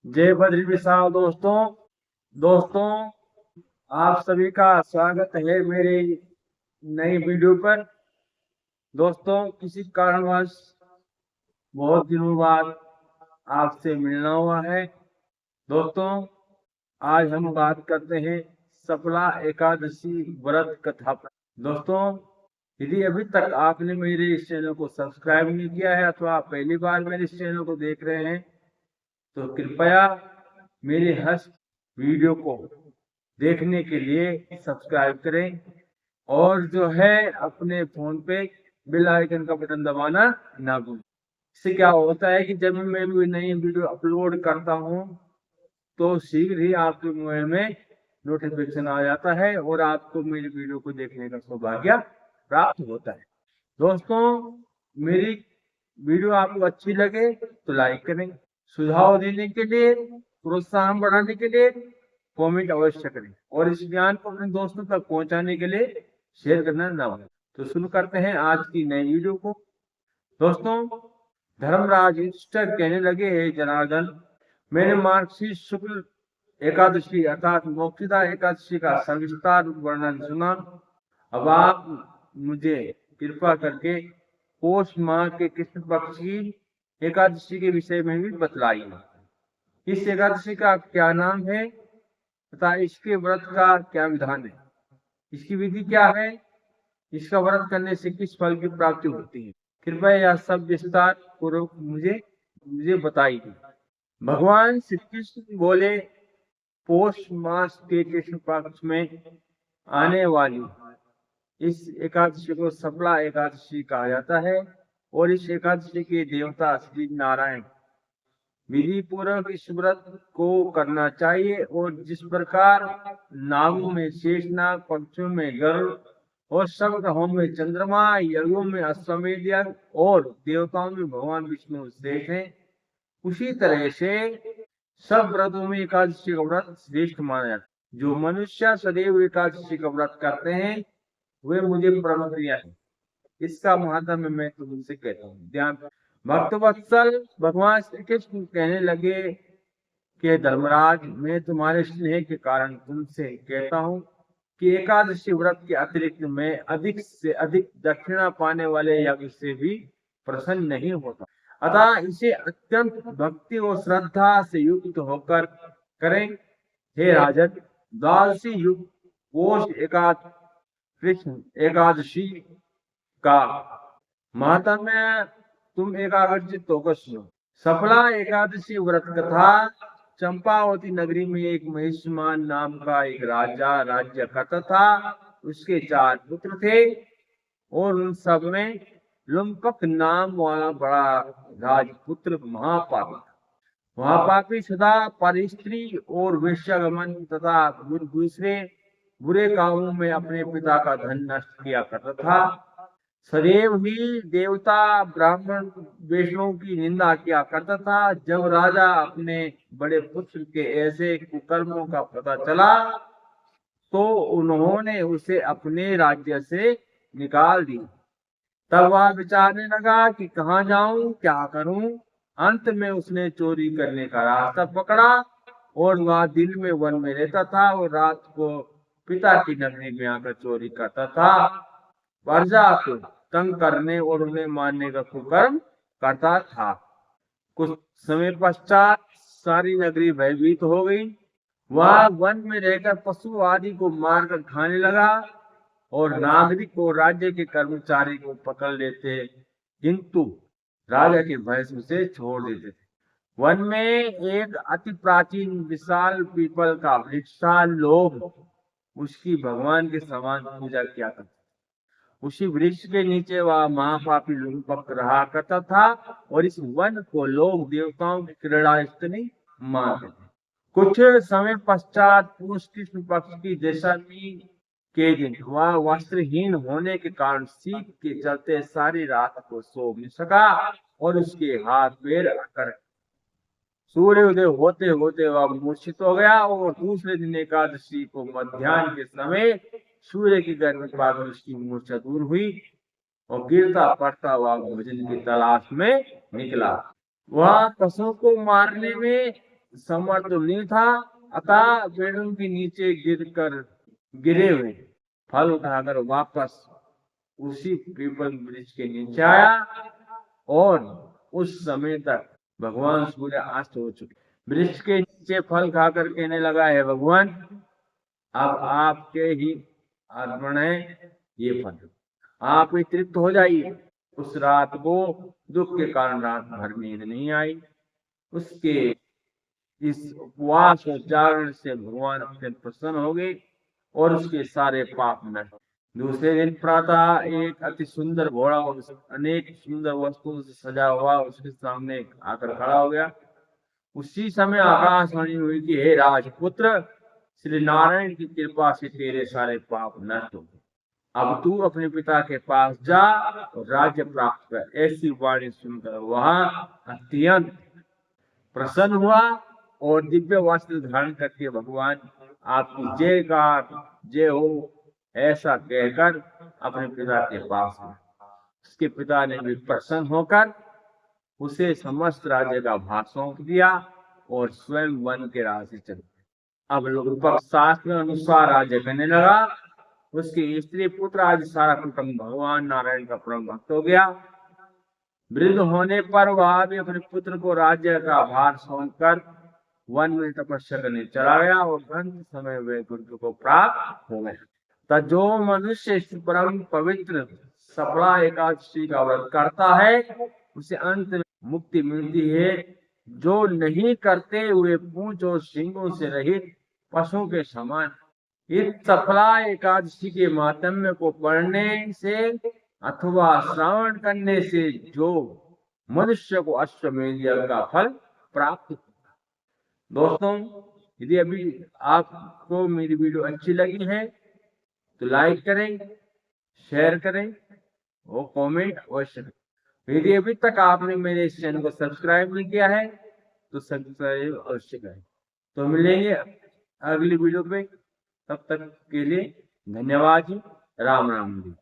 जय बद्री विशाल दोस्तों आप सभी का स्वागत है मेरे नई वीडियो पर। दोस्तों किसी कारणवश बहुत दिनों बाद आपसे मिलना हुआ है। दोस्तों आज हम बात करते हैं सफला एकादशी व्रत कथा पर। दोस्तों यदि अभी तक आपने मेरे इस चैनल को सब्सक्राइब नहीं किया है अथवा आप पहली बार मेरे इस चैनल को देख रहे हैं तो कृपया मेरे हर वीडियो को देखने के लिए सब्सक्राइब करें और जो है अपने फोन पे बेल आइकन का बटन दबाना ना भूलें। इससे क्या होता है कि जब मैं कोई नई वीडियो अपलोड करता हूं तो शीघ्र ही आपके मोबाइल में नोटिफिकेशन आ जाता है और आपको मेरी वीडियो को देखने का सौभाग्य प्राप्त होता है। दोस्तों मेरी वीडियो आपको अच्छी लगे तो लाइक करें, सुझाव देने के लिए, प्रोत्साहन बढ़ाने के लिए कमेंट अवश्य करें और इस ज्ञान को अपने दोस्तों तक पहुंचाने के लिए शेयर करना ना भूलें। तो शुरू करते हैं आज की नई वीडियो को। दोस्तों धर्मराज युधिष्ठिर कहने लगे, हे जनार्दन, मैंने मार्गशीर्ष शुक्ल एकादशी अर्थात मोक्षदा एकादशी का सविस्तार वर्णन सुना। अब आप मुझे कृपा करके पौष माह के कृष्ण पक्ष की एकादशी के विषय में भी बतलाइए। इस एकादशी का क्या नाम है तथा इसके व्रत का क्या विधान है, इसकी विधि क्या है, इसका व्रत करने से किस फल की प्राप्ति होती है। कृपया यह सब विस्तार पूर्वक मुझे बताइए। भगवान श्री कृष्ण बोले, पौष मास के कृष्ण पक्ष में आने वाली इस एकादशी को सफला एकादशी कहा जाता है और इस एकादशी के देवता श्री नारायण विधि पूर्वक इस व्रत को करना चाहिए और जिस प्रकार नागों में शेषनाग, पक्षियों में गरुड़ और सब ग्रहों में चंद्रमा, यज्ञों में अश्वमेध यज्ञ और देवताओं में भगवान विष्णु श्रेष्ठ हैं, उसी तरह से सब व्रतों में एकादशी का व्रत श्रेष्ठ माना जाता है। जो मनुष्य सदैव एकादशी का व्रत करते हैं वे मुझे परम प्रिय है। इसका महात्म्य मैं तुमसे कहता हूँ, ध्यान। भक्त वत्सल भगवान श्री कृष्ण कहने लगे कि धर्मराज, मैं तुम्हारे स्नेह के कारण तुमसे कहता हूँ कि एकादशी व्रत के अतिरिक्त मैं अधिक से अधिक दक्षिणा पाने वाले यज्ञ से भी प्रसन्न नहीं होता, अतः इसे अत्यंत भक्ति और श्रद्धा से युक्त होकर करें। हे राजन, द्वादशी युक्त पौष कृष्ण एकादशी का महात्म्य तुम एकाग्रचित होकर सुनो। सफला एकादशी व्रत कथा। चंपावती नगरी में एक महिष्मान नाम का एक राजा राज्य करता था। उसके 4 पुत्र थे और उन सब में लुम्पक नाम वाला बड़ा राजपुत्र महापापी था। महापापी सदा परस्त्री और वेश्यागमन तथा दूसरे बुरे कामों में अपने पिता का धन नष्ट किया करता था। सदैव ही देवता, ब्राह्मण, वैष्णव की निंदा किया करता था। जब राजा अपने बड़े पुत्र के ऐसे कुकर्मों का पता चला तो उन्होंने उसे अपने राज्य से निकाल दिया। तब वह विचारने लगा कि कहाँ जाऊं, क्या करूं। अंत में उसने चोरी करने का रास्ता पकड़ा और वह दिन में वन में रहता था और रात को पिता की नगरी में आकर चोरी करता था। प्रजा को तंग करने और उन्हें मारने का कुकर्म करता था। कुछ समय पश्चात सारी नगरी भयभीत हो गई। वह वन में रहकर पशु आदि को मारकर खाने लगा और नागरिक और राज्य के कर्मचारी को पकड़ लेते, किंतु राजा के भय से उसे छोड़ देते थे। वन में एक अति प्राचीन विशाल पीपल का वृक्ष था। लोग उसकी भगवान के समान पूजा किया करते। उसी वृक्ष के नीचे वह महापापी लुम्पक रहा करता था और इस वन को लोग देवताओं की क्रीड़ा स्थली मानते थे। कुछ समय पश्चात पुरुष कृष्ण पक्ष की दशमी के दिन वह वस्त्रहीन होने के कारण शीत के चलते सारी रात को सो नहीं सका और उसके हाथ पैर अकड़। सूर्योदय होते होते वह मूर्छित हो गया और दूसरे दिन एकादशी को मध्याह्न के समय सूर्य की गर्मी पाकर उसकी मूर्छा दूर हुई और गिरता पड़ता वह भोजन की तलाश में निकला। वह पशुओं को मारने में समर्थ नहीं था, अतः पेड़ों के नीचे गिरे हुए फल उठाकर वापस उसी पीपल वृक्ष के नीचे आया और उस समय तक भगवान सूर्य अस्त हो चुके। वृक्ष के नीचे फल खाकर कहने लगा, है भगवान, अब आपके ही अर्पण है ये फल, आप ही तृप्त हो जाइए। उस रात को दुख के कारण रात भर नींद नहीं आई। उसके इस उपवास और जागरण से भगवान अत्यंत प्रसन्न हो गए और उसके सारे पाप नष्ट। दूसरे दिन प्रातः एक अति सुंदर घोड़ा और अनेक सुंदर वस्तुओं से सजा हुआ उसके सामने आकर खड़ा हो गया। उसी समय आकाशवाणी हुई कि हे राजपुत्र, श्री नारायण की कृपा से तेरे सारे पाप नष्ट हो गए। अब तू अपने पिता के पास जा और राज्य प्राप्त कर। ऐसी वाणी सुनकर वह अत्यंत प्रसन्न हुआ और दिव्य वस्त्र धारण करके भगवान आपकी जयकार जय हो ऐसा कहकर अपने पिता के पास गया। उसके पिता ने भी प्रसन्न होकर उसे समस्त राज्य का भार सौंप दिया और स्वयं वन के रास्ते चले। अब लोग शास्त्र अनुसार राज्य करने लगा। उसकी स्त्री पुत्र आदि सारा कुटुंब भगवान नारायण का परम भक्त हो गया। वृद्ध होने पर वह भी अपने पुत्र को राज्य का भार सौंपकर वन में तपस्या करने चला गया और अंत समय वैकुंठ को प्राप्त हो गया। तो जो मनुष्य इस परम पवित्र सफला एकादशी का व्रत करता है उसे अंत में मुक्ति मिलती है। जो नहीं करते हुए पूंछ और सींगों से रहित पशुओं के समान। इस सफला एकादशी के महात्म्य को पढ़ने से अथवा श्रवण करने से जो मनुष्य को अश्वमेध यज्ञ का फल प्राप्त होगा। दोस्तों, यदि अभी आपको मेरी वीडियो अच्छी लगी है तो लाइक करें, शेयर करें और कमेंट अवश्य करें। यदि अभी तक आपने मेरे इस चैनल को सब्सक्राइब नहीं किया है तो सब्सक्राइब अवश्य करें। तो मिलेंगे अगली वीडियो पे, तब तक के लिए धन्यवाद जी। राम राम जी।